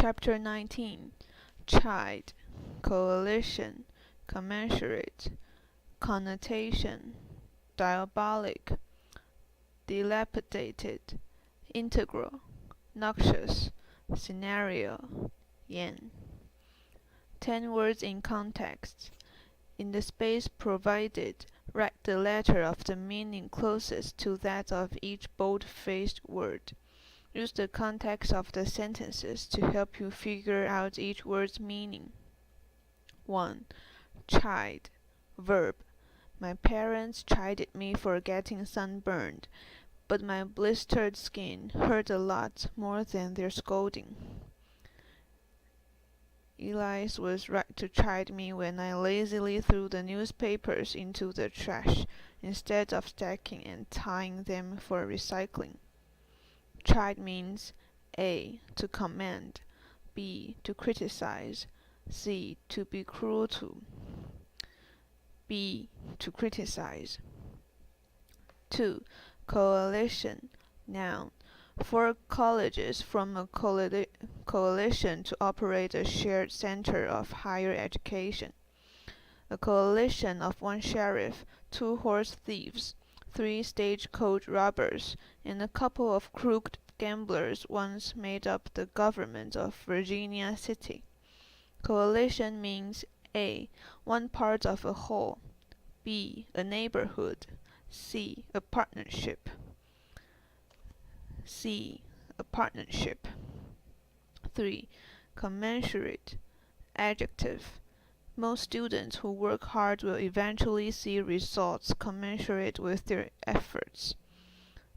Chapter 19. Chide, coalition, commensurate, connotation, diabolic, dilapidated, integral, noxious, scenario, yen. 10 words in context. In the space provided, write the letter of the meaning closest to that of each bold-faced word. Use the context of the sentences to help you figure out each word's meaning. 1. Chide. Verb. My parents chided me for getting sunburned, but my blistered skin hurt a lot more than their scolding. Elias was right to chide me when I lazily threw the newspapers into the trash instead of stacking and tying them for recycling. Chide means A. To command, B. To criticize, C. To be cruel to. B. To criticize. 2. Coalition, noun. 4 colleges form a coalition to operate a shared center of higher education. A coalition of 1 sheriff, 2 horse thieves, 3 stagecoach robbers, and a couple of crooked gamblers once made up the government of Virginia City. Coalition means A. One part of a whole, B. A neighborhood, C. A partnership. C. A partnership. 3. Commensurate, adjective. Most students who work hard will eventually see results commensurate with their efforts.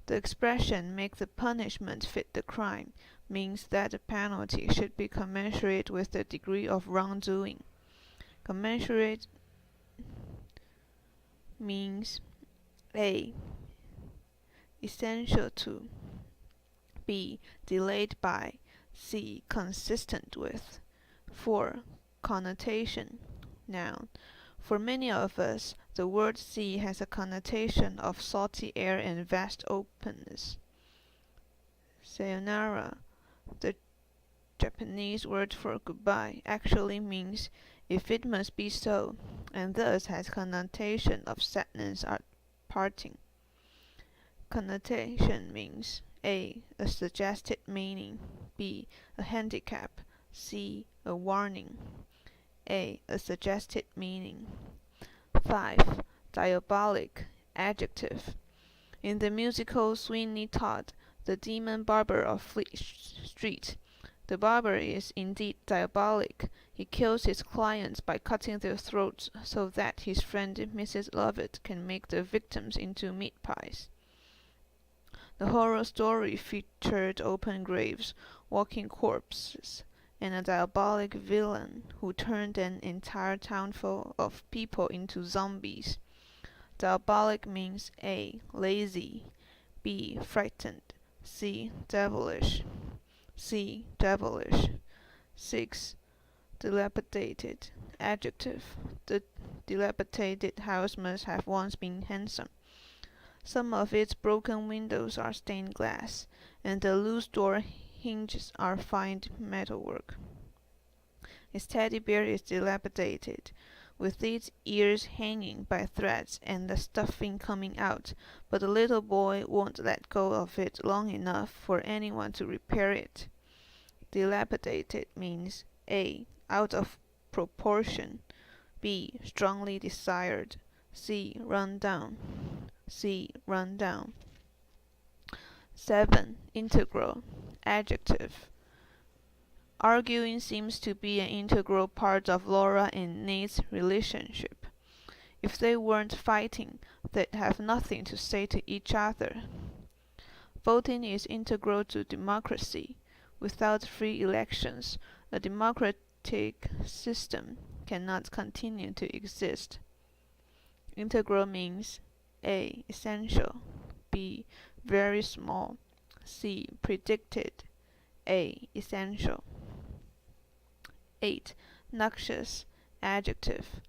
The expression "make the punishment fit the crime" means that the penalty should be commensurate with the degree of wrongdoing. Commensurate means A. Essential to, B. Delayed by, C. Consistent with. 4. Connotation, noun. For many of us, the word sea has a connotation of salty air and vast openness. Sayonara, the Japanese word for goodbye, actually means "if it must be so," and thus has connotation of sadness at parting. Connotation means A. A suggested meaning, B. A handicap, C. A warning. A. A suggested meaning. 5. Diabolic, adjective. In the musical Sweeney Todd, the demon barber of Fleet Street, the barber is indeed diabolic. He kills his clients by cutting their throats so that his friend Mrs. Lovett can make the victims into meat pies. The horror story featured open graves, walking corpses, and a diabolic villain who turned an entire townful of people into zombies. Diabolic means A. Lazy, B. Frightened, C. Devilish. 6. Dilapidated, adjective. The dilapidated house must have once been handsome. Some of its broken windows are stained glass, and the loose door hinges are fine metalwork. Its teddy bear is dilapidated, with its ears hanging by threads and the stuffing coming out, but the little boy won't let go of it long enough for anyone to repair it. Dilapidated means A. Out of proportion, B. Strongly desired, C. Run down. 7. Integral, adjective. Arguing seems to be an integral part of Laura and Nate's relationship. If they weren't fighting, they'd have nothing to say to each other. Voting is integral to democracy. Without free elections, a democratic system cannot continue to exist. Integral means A. Essential, B. Very small, C. Predicted, A. Essential. 8. Noxious, adjective.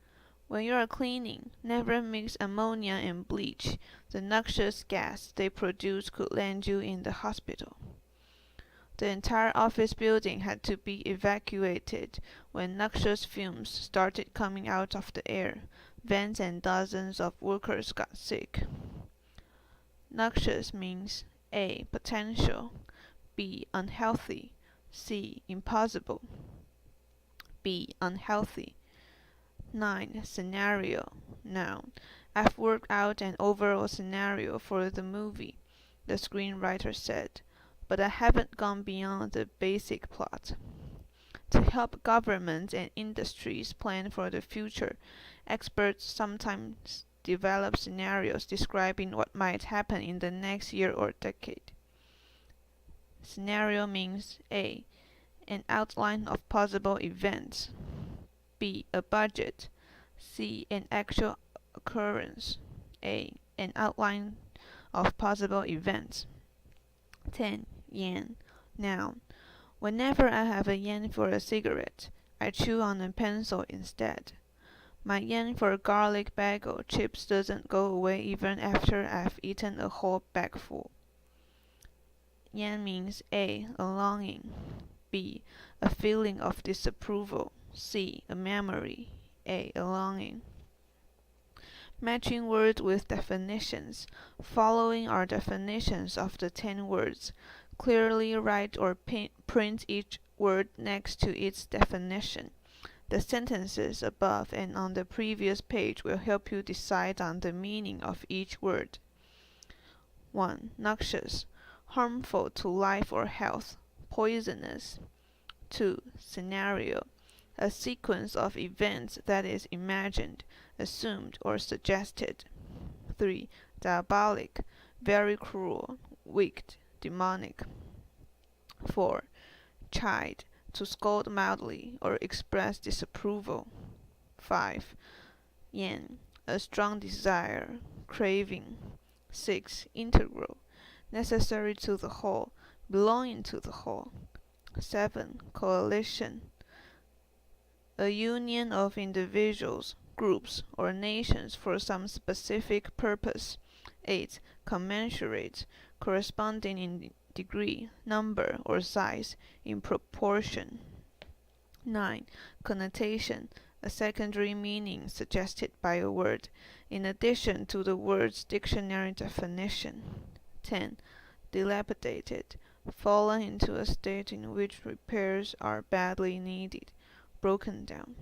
When you are cleaning, never mix ammonia and bleach. The noxious gas they produce could land you in the hospital. The entire office building had to be evacuated when noxious fumes started coming out of the air. Vans and dozens of workers got sick. Noxious means A. Potential, B. Unhealthy, C. Impossible. B. Unhealthy. 9. Scenario, noun. I've worked out an overall scenario for the movie, the screenwriter said, but I haven't gone beyond the basic plot. To help governments and industries plan for the future, experts sometimes develop scenarios describing what might happen in the next year or decade. Scenario means A. An outline of possible events, B. A budget, C. An actual occurrence, A. An outline of possible events. 10. Yen, noun. Whenever I have a yen for a cigarette, I chew on a pencil instead. My yen for garlic bagel chips doesn't go away even after I've eaten a whole bagful. Yen means A. A longing, B. A feeling of disapproval, C. A memory, A. A longing. Matching words with definitions. Following are definitions of the 10 words. Clearly write or print each word next to its definition. The sentences above and on the previous page will help you decide on the meaning of each word. 1. Noxious, harmful to life or health, poisonous. 2. Scenario, a sequence of events that is imagined, assumed, or suggested. 3. Diabolic, very cruel, wicked, demonic. 4. Chide, to scold mildly or express disapproval. 5. Yen, a strong desire, craving. 6. Integral, necessary to the whole, belonging to the whole. 7. Coalition, a union of individuals, groups, or nations for some specific purpose. 8. Commensurate, corresponding in degree, number, or size, in proportion. 9. Connotation, a secondary meaning suggested by a word, in addition to the word's dictionary definition. 10. Dilapidated, fallen into a state in which repairs are badly needed, broken down.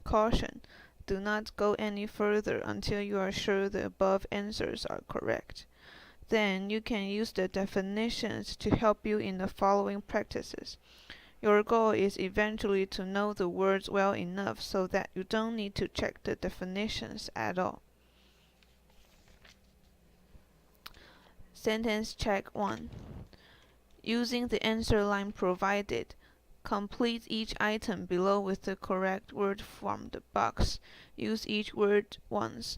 Caution, do not go any further until you are sure the above answers are correct. Then you can use the definitions to help you in the following practices. Your goal is eventually to know the words well enough so that you don't need to check the definitions at all. Sentence check 1. Using the answer line provided, complete each item below with the correct word from the box. Use each word once.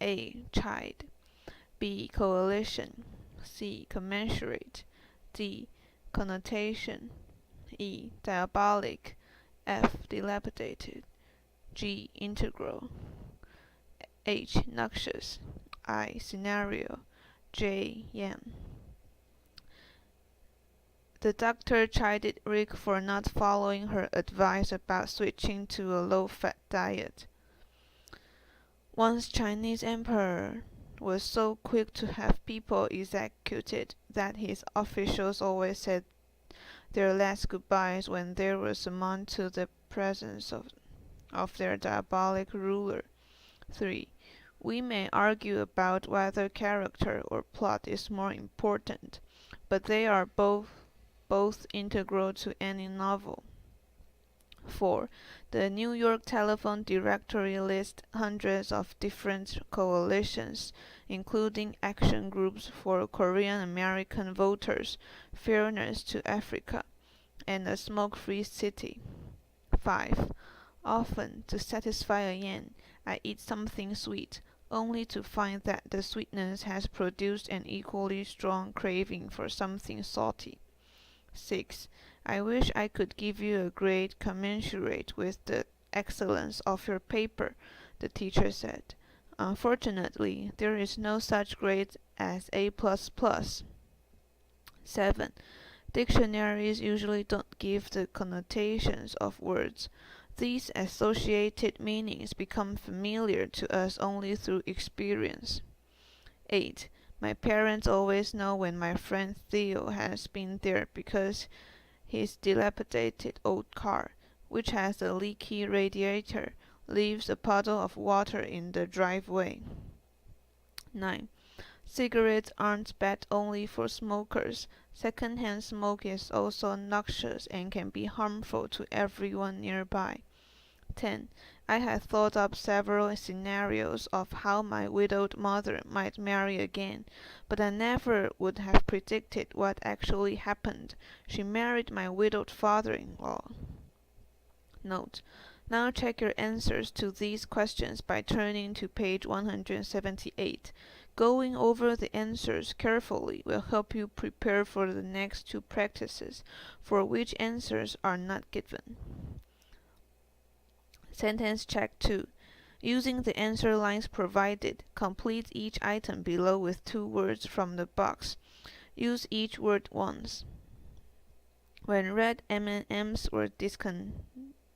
A. Chide, B. Coalition, C. Commensurate, D. Connotation, E. Diabolic, F. Dilapidated, G. Integral, H. Noxious, I. Scenario, J. Yen. The doctor chided Rick for not following her advice about switching to a low-fat diet. Once Chinese emperor was so quick to have people executed that his officials always said their last goodbyes when they were summoned to the presence of their diabolic ruler. 3. We may argue about whether character or plot is more important, but they are both integral to any novel. 4. The New York Telephone Directory lists hundreds of different coalitions, including action groups for Korean American voters, fairness to Africa, and a smoke-free city. 5. Often, to satisfy a yen, I eat something sweet, only to find that the sweetness has produced an equally strong craving for something salty. 6. I wish I could give you a grade commensurate with the excellence of your paper, the teacher said. Unfortunately, there is no such grade as A++. 7. Dictionaries usually don't give the connotations of words. These associated meanings become familiar to us only through experience. 8. My parents always know when my friend Theo has been there because his dilapidated old car, which has a leaky radiator, leaves a puddle of water in the driveway. 9. Cigarettes aren't bad only for smokers. Second-hand smoke is also noxious and can be harmful to everyone nearby. 10. I had thought up several scenarios of how my widowed mother might marry again, but I never would have predicted what actually happened. She married my widowed father-in-law. Note: now check your answers to these questions by turning to page 178. Going over the answers carefully will help you prepare for the next two practices, for which answers are not given. Sentence check 2. Using the answer lines provided, complete each item below with two words from the box. Use each word once. When red M&Ms were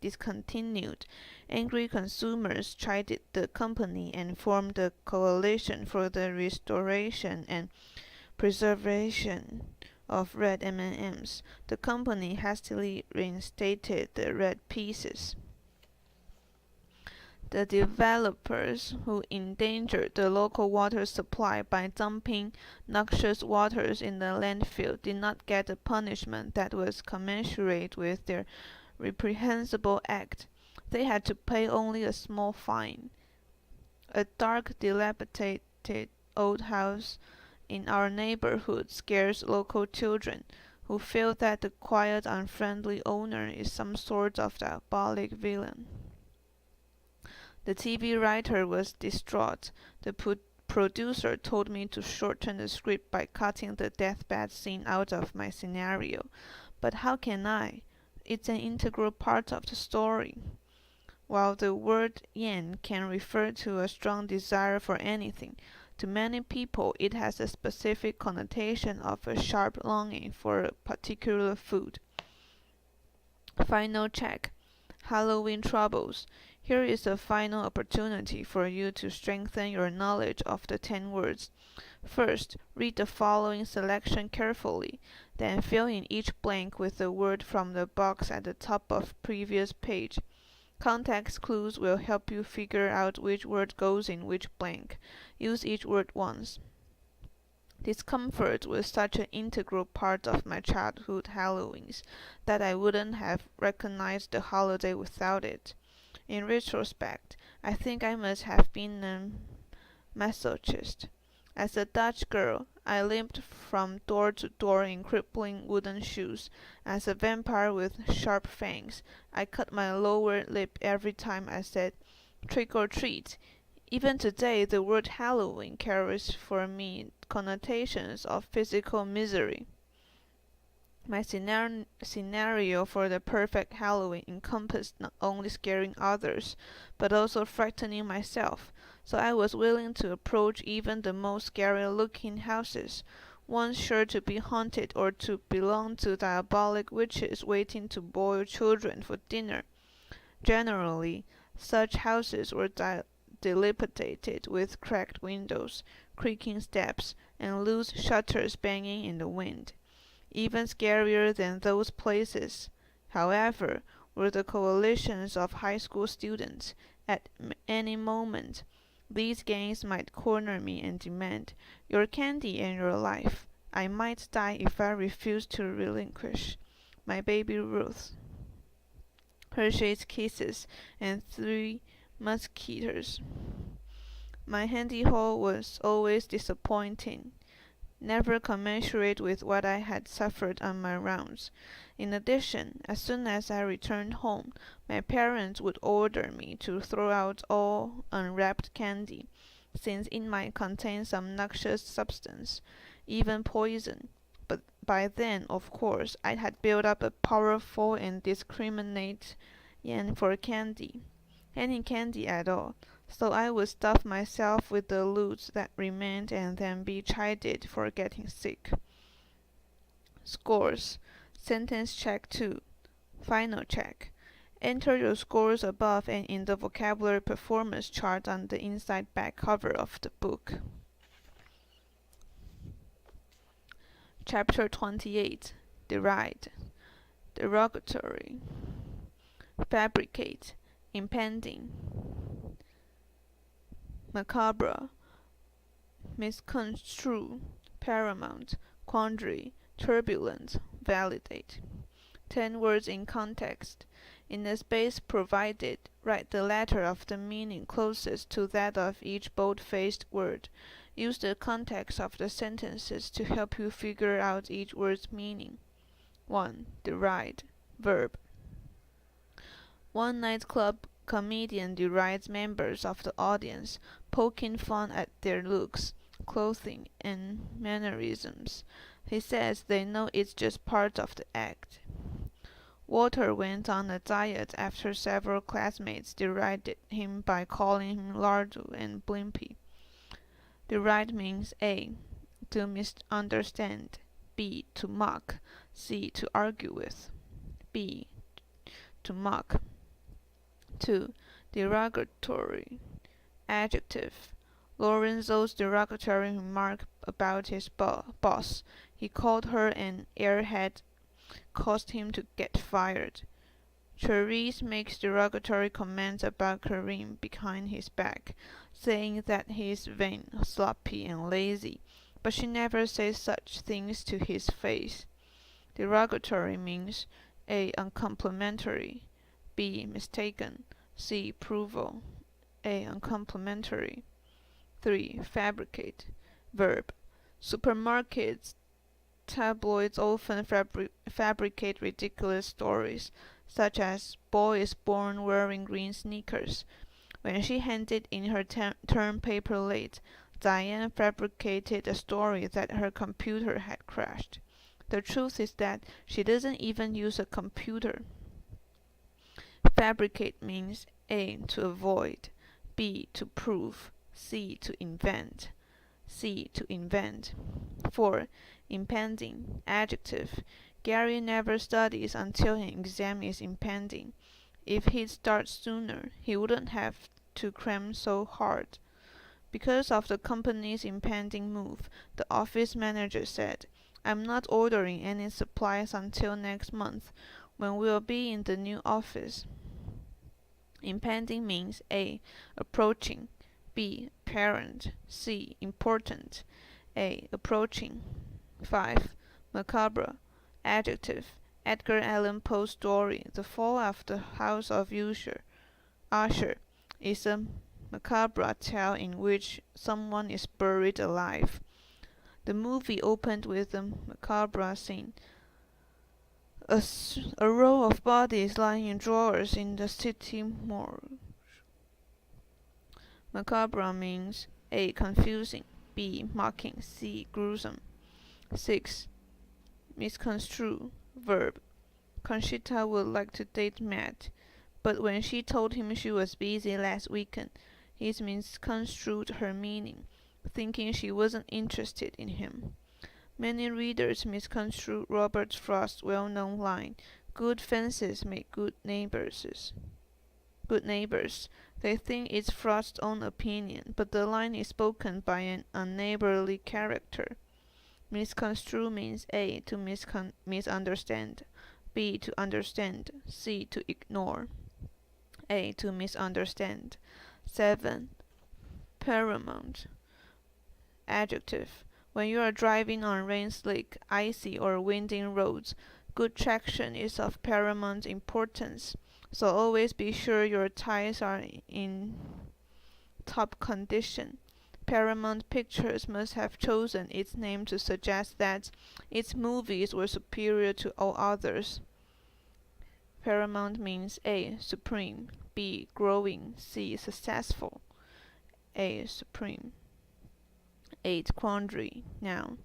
discontinued, angry consumers chided the company and formed a coalition for the restoration and preservation of red M&Ms. The company hastily reinstated the red pieces. The developers who endangered the local water supply by dumping noxious waters in the landfill did not get a punishment that was commensurate with their reprehensible act. They had to pay only a small fine. A dark, dilapidated old house in our neighborhood scares local children, who feel that the quiet, unfriendly owner is some sort of diabolic villain. The TV writer was distraught. The producer told me to shorten the script by cutting the deathbed scene out of my scenario. But how can I? It's an integral part of the story. While the word yen can refer to a strong desire for anything, to many people it has a specific connotation of a sharp longing for a particular food. Final check. Halloween troubles. Here is a final opportunity for you to strengthen your knowledge of the 10 words. First, read the following selection carefully, then fill in each blank with the word from the box at the top of previous page. Context clues will help you figure out which word goes in which blank. Use each word once. Discomfort was such an integral part of my childhood Halloweens that I wouldn't have recognized the holiday without it. In retrospect, I think I must have been a masochist. As a Dutch girl, I limped from door to door in crippling wooden shoes. As a vampire with sharp fangs, I cut my lower lip every time I said trick or treat. Even today, the word Halloween carries for me connotations of physical misery. My scenario for the perfect Halloween encompassed not only scaring others, but also frightening myself, so I was willing to approach even the most scary-looking houses, ones sure to be haunted or to belong to diabolic witches waiting to boil children for dinner. Generally, such houses were dilapidated, with cracked windows, creaking steps, and loose shutters banging in the wind. Even scarier than those places, however, were the coalitions of high school students. At any moment, these gangs might corner me and demand, "Your candy and your life." I might die if I refused to relinquish my baby Ruth, Hershey's Kisses, and 3 Musketeers. My handy haul was always disappointing, never commensurate with what I had suffered on my rounds. In addition, as soon as I returned home, my parents would order me to throw out all unwrapped candy, since it might contain some noxious substance, even poison. But by then, of course, I had built up a powerful and discriminate yen for candy, any candy at all, so I would stuff myself with the loot that remained and then be chided for getting sick. Scores. Sentence check 2. Final check. Enter your scores above and in the vocabulary performance chart on the inside back cover of the book. Chapter 28. Deride. Derogatory. Fabricate. Impending. Macabre. Misconstrue. Paramount. Quandary. Turbulent. Validate. 10 words in context. In the space provided, write the letter of the meaning closest to that of each bold-faced word. Use the context of the sentences to help you figure out each word's meaning. 1. Deride. Verb. One nightclub comedian derides members of the audience, poking fun at their looks, clothing, and mannerisms. He says they know it's just part of the act. Walter went on a diet after several classmates derided him by calling him lardo and blimpy. Deride means A. To misunderstand, B. To mock, C. To argue with, B. To mock. 2. Derogatory. Adjective. Lorenzo's derogatory remark about his boss. He called her an airhead, caused him to get fired. Therese makes derogatory comments about Karim behind his back, saying that he is vain, sloppy, and lazy, but she never says such things to his face. Derogatory means A. Uncomplimentary, B. Mistaken, C. Provable, A. Uncomplimentary. 3. Fabricate. Verb. Supermarkets, tabloids often fabricate ridiculous stories, such as boy is born wearing green sneakers. When she handed in her term paper late, Diane fabricated a story that her computer had crashed. The truth is that she doesn't even use a computer. Fabricate means A. To avoid, B. To prove, C. To invent, C. To invent. 4. Impending. Adjective. Gary never studies until an exam is impending. If he'd start sooner, he wouldn't have to cram so hard. Because of the company's impending move, the office manager said, I'm not ordering any supplies until next month, when we'll be in the new office. Impending means A. Approaching, B. Apparent, C. Important, A. Approaching. 5. Macabre. Adjective. Edgar Allan Poe's story, The Fall of the House of Usher, is a macabre tale in which someone is buried alive. The movie opened with a macabre scene. A row of bodies lying in drawers in the city morgue. Macabre means A. Confusing, B. Mocking, C. Gruesome. 6. Misconstrue. Verb. Conchita would like to date Matt, but when she told him she was busy last weekend, he misconstrued her meaning, thinking she wasn't interested in him. Many readers misconstrue Robert Frost's well-known line, "Good fences make good neighbors." They think it's Frost's own opinion, but the line is spoken by an unneighborly character. Misconstrue means A. To misunderstand, B. To understand, C. To ignore, A. To misunderstand. 7. Paramount. Adjective. When you are driving on rain-slick, icy, or winding roads, good traction is of paramount importance, so always be sure your tires are in top condition. Paramount Pictures must have chosen its name to suggest that its movies were superior to all others. Paramount means A. Supreme, B. Growing, C. Successful, A. Supreme. 8. Quandary. Noun.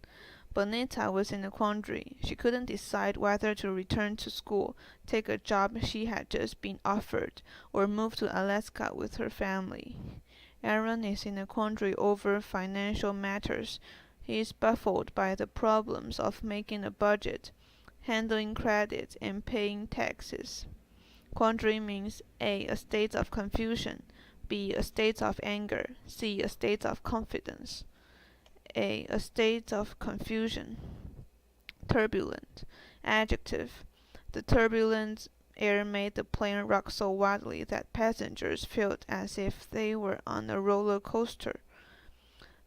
Bonita was in a quandary. She couldn't decide whether to return to school, take a job she had just been offered, or move to Alaska with her family. Aaron is in a quandary over financial matters. He is baffled by the problems of making a budget. handling credit, and paying taxes. Quandary means A. A state of confusion, B. A state of anger, C. A state of confidence. A. A state of confusion. Turbulent. Adjective. The turbulent air made the plane rock so wildly that passengers felt as if they were on a roller coaster.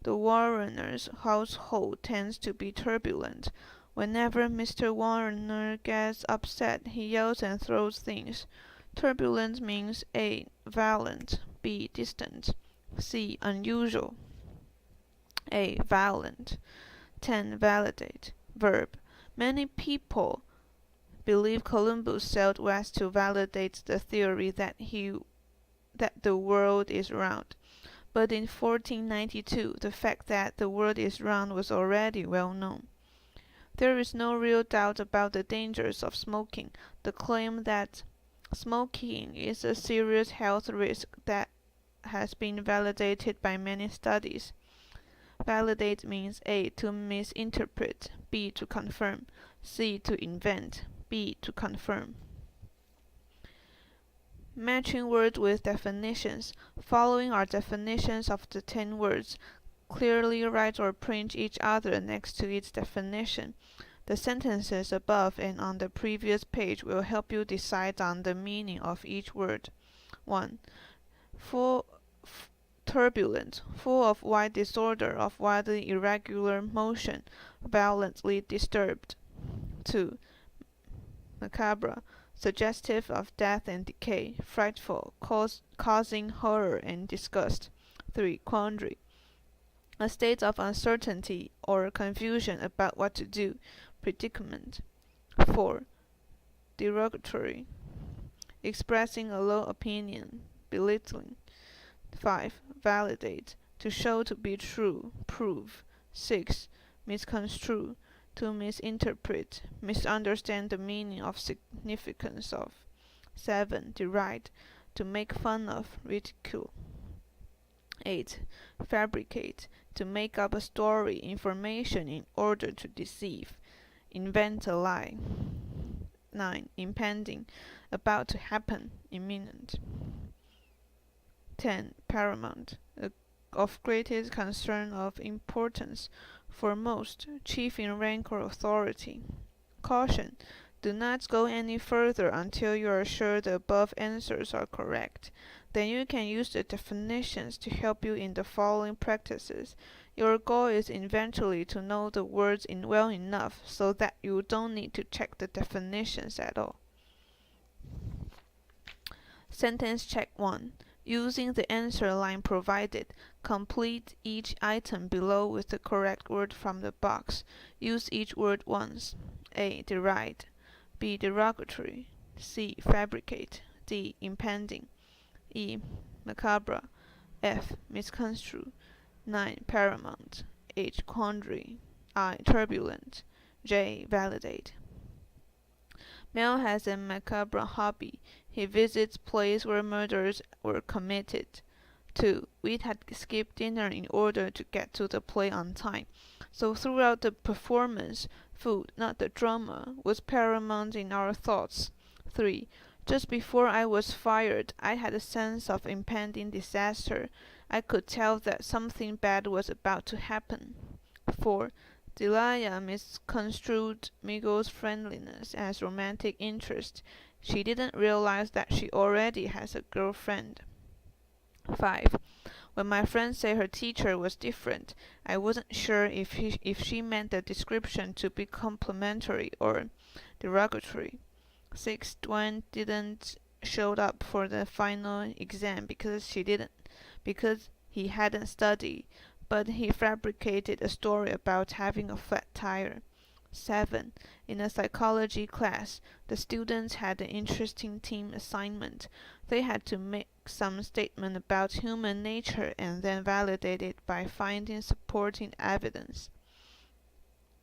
The Warrener's household tends to be turbulent. Whenever Mr. Warrener gets upset, he yells and throws things. Turbulent means A. Violent, B. Distant, C. Unusual. A. Violent. 10. Validate. Verb. Many people believe Columbus sailed west to validate the theory that the world is round. But in 1492, the fact that the world is round was already well known. There is no real doubt about the dangers of smoking. The claim that smoking is a serious health risk that has been validated by many studies. Validate means A. To misinterpret, B. To confirm, C. To invent, B. To confirm. Matching words with definitions. Following are definitions of the 10 words. Clearly write or print each other next to its definition. The sentences above and on the previous page will help you decide on the meaning of each word. 1. Turbulent, full of wide disorder, of wildly irregular motion, violently disturbed. 2. Macabre, suggestive of death and decay, frightful, causing horror and disgust. 3. Quandary, a state of uncertainty or confusion about what to do, predicament. 4. Derogatory, expressing a low opinion, belittling. 5. Validate, to show to be true, prove. 6. Misconstrue, to misinterpret, misunderstand the meaning of significance of. 7. Deride, to make fun of, ridicule. 8. Fabricate, to make up a story, information in order to deceive, invent a lie. 9. Impending, about to happen, imminent. 10. Paramount, of greatest concern, of importance, foremost, chief in rank or authority. Caution, do not go any further until you are sure the above answers are correct. Then you can use the definitions to help you in the following practices. Your goal is eventually to know the words well enough so that you don't need to check the definitions at all. Sentence check 1. Using the answer line provided, complete each item below with the correct word from the box. Use each word once. A. Deride, B. Derogatory, C. Fabricate, D. Impending, E. Macabre, F. Misconstrue, 9. Paramount, H. Quandary, I. Turbulent, J. Validate. Mel has a macabre hobby. He visits places where murders were committed. 2. We had skipped dinner in order to get to the play on time. So throughout the performance, food, not the drama, was paramount in our thoughts. 3. Just before I was fired, I had a sense of impending disaster. I could tell that something bad was about to happen. 4. Delia misconstrued Miguel's friendliness as romantic interest. She didn't realize that she already has a girlfriend. 5. When my friend said her teacher was different, I wasn't sure if she meant the description to be complimentary or derogatory. 6. Dwayne didn't show up for the final exam because he hadn't studied, but he fabricated a story about having a flat tire. 7. In a psychology class, the students had an interesting team assignment. They had to make some statement about human nature and then validate it by finding supporting evidence.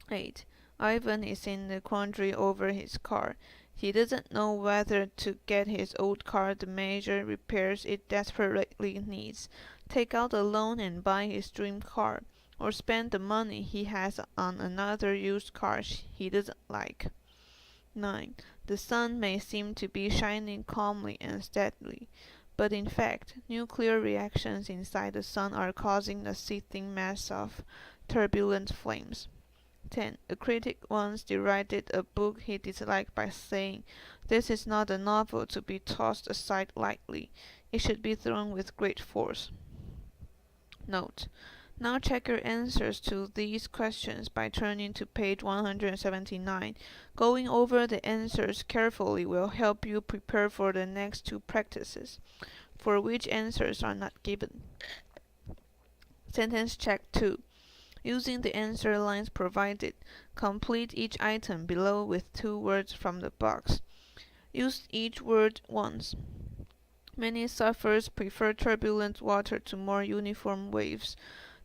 8. Ivan is in the quandary over his car. He doesn't know whether to get his old car the major repairs it desperately needs, take out a loan and buy his dream car, or spend the money he has on another used car he doesn't like. 9. The sun may seem to be shining calmly and steadily, but in fact, nuclear reactions inside the sun are causing a seething mass of turbulent flames. 10. A critic once derided a book he disliked by saying, "This is not a novel to be tossed aside lightly. It should be thrown with great force." Note: Now check your answers to these questions by turning to page 179. Going over the answers carefully will help you prepare for the next two practices, for which answers are not given. Sentence check 2. Using the answer lines provided, complete each item below with 2 words from the box. Use each word once. Many surfers prefer turbulent water to more uniform waves.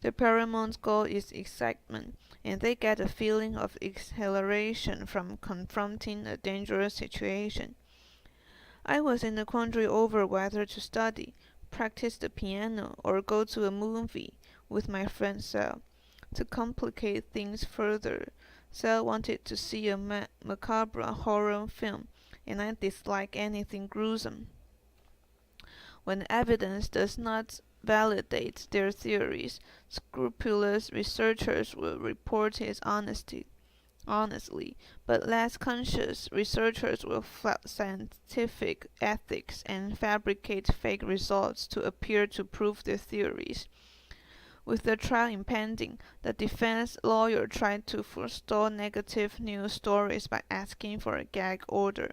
The paramount goal is excitement, and they get a feeling of exhilaration from confronting a dangerous situation. I was in a quandary over whether to study, practice the piano, or go to a movie with my friend Sal. To complicate things further, Sal wanted to see a macabre horror film, and I dislike anything gruesome. When evidence does not validate their theories, scrupulous researchers will report his honesty honestly, but less conscious researchers will flout scientific ethics and fabricate fake results to appear to prove their theories. With the trial impending, the defense lawyer tried to forestall negative news stories by asking for a gag order.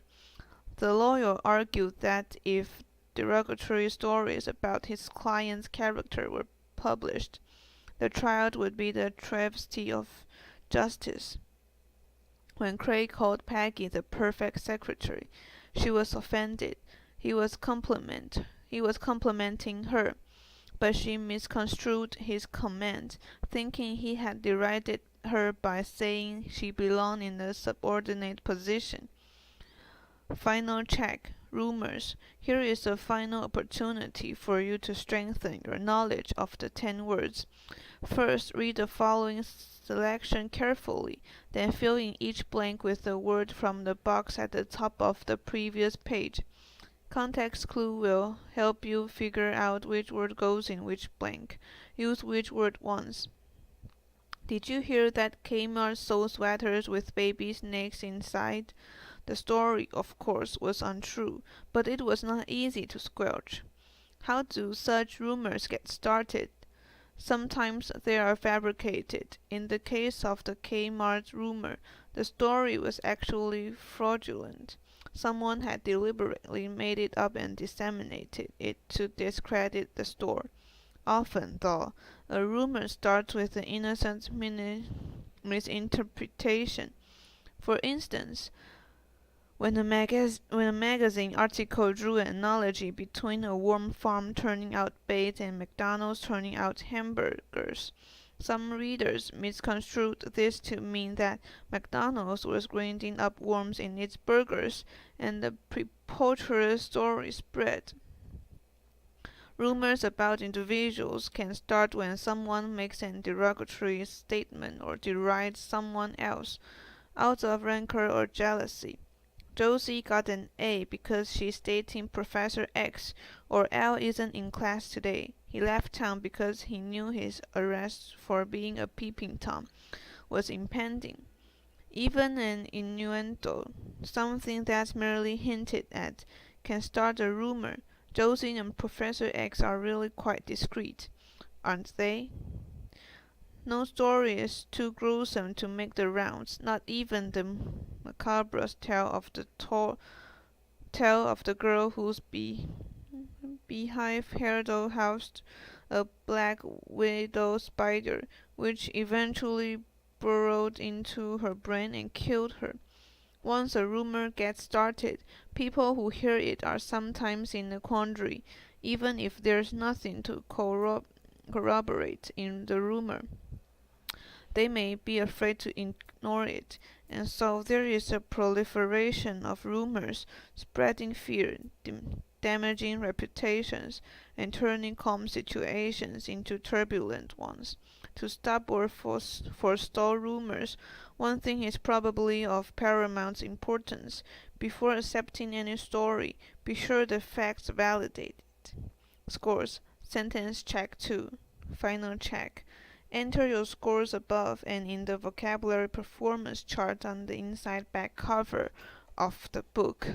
The lawyer argued that if derogatory stories about his client's character were published, the trial would be the travesty of justice. When Craig called Peggy the perfect secretary, she was offended. He was complimenting her, but she misconstrued his comment, thinking he had derided her by saying she belonged in a subordinate position. Final check. Rumors. Here is a final opportunity for you to strengthen your knowledge of the 10 words. First, read the following selection carefully, then fill in each blank with a word from the box at the top of the previous page. Context clue will help you figure out which word goes in which blank. Use which word once. Did you hear that Kmart sold sweaters with baby snakes inside? The story, of course, was untrue, but it was not easy to squelch. How do such rumors get started? Sometimes they are fabricated. In the case of the Kmart rumor, the story was actually fraudulent. Someone had deliberately made it up and disseminated it to discredit the store. Often, though, a rumor starts with an innocent misinterpretation. For instance, when a magazine article drew an analogy between a worm farm turning out bait and McDonald's turning out hamburgers, some readers misconstrued this to mean that McDonald's was grinding up worms in its burgers, and the preposterous story spread. Rumors about individuals can start when someone makes an derogatory statement or derides someone else out of rancor or jealousy. Josie got an A because she's dating Professor X, or Al isn't in class today. He left town because he knew his arrest for being a peeping Tom was impending. Even an innuendo, something that's merely hinted at, can start a rumor. Josie and Professor X are really quite discreet, aren't they? No story is too gruesome to make the rounds, not even the macabre tale of the girl whose beehive Harold housed a black widow spider, which eventually burrowed into her brain and killed her. Once a rumor gets started, people who hear it are sometimes in a quandary, even if there's nothing to corroborate in the rumor. They may be afraid to ignore it, and so there is a proliferation of rumors, spreading fear, damaging reputations, and turning calm situations into turbulent ones. To stop or forestall rumors, one thing is probably of paramount importance. Before accepting any story, be sure the facts validate it. Scores. Sentence check 2. Final check. Enter your scores above and in the vocabulary performance chart on the inside back cover of the book.